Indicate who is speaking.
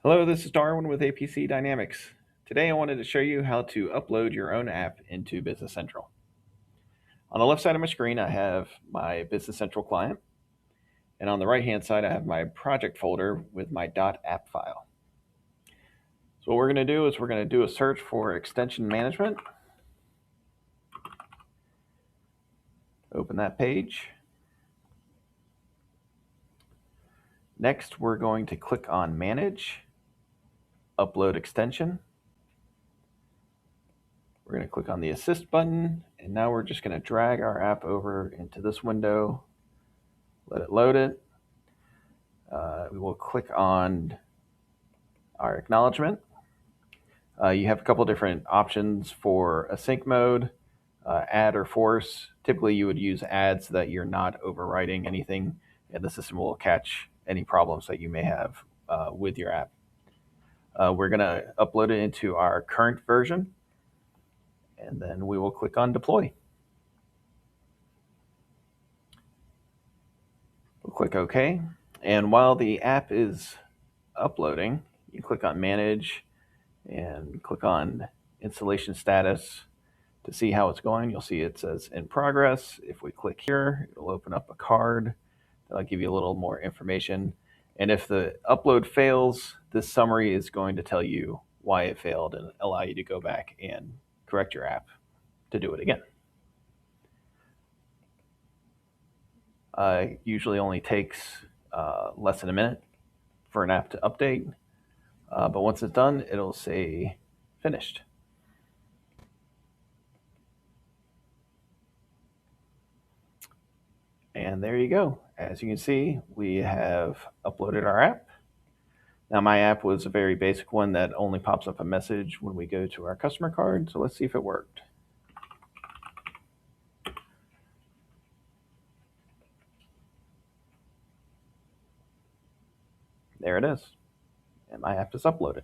Speaker 1: Hello, this is Darwin with APC Dynamics. Today I wanted to show you how to upload your own app into Business Central. On the left side of my screen, I have my Business Central client, and on the right-hand side, I have my project folder with my .app file. So what we're going to do is we're going to do a search for extension management. Open that page. Next, we're going to click on Manage, Upload Extension. We're going to click on the Assist button, and now we're just going to drag our app over into this window, let it load it. We will click on our acknowledgement. You have a couple different options for async mode, add or force. Typically, you would use add so that you're not overwriting anything, and the system will catch any problems that you may have with your app. We're going to upload it into our current version, and then we will click on deploy. We'll click OK. And while the app is uploading, you click on Manage and click on Installation Status to see how it's going. You'll see it says in progress. If we click here, it'll open up a card that'll give you a little more information. And if the upload fails, this summary is going to tell you why it failed and allow you to go back and correct your app to do it again. Usually only takes less than a minute for an app to update. But once it's done, it'll say finished. And there you go. As you can see, we have uploaded our app. Now my app was a very basic one that only pops up a message when we go to our customer card. So let's see if it worked. There it is. And my app is uploaded.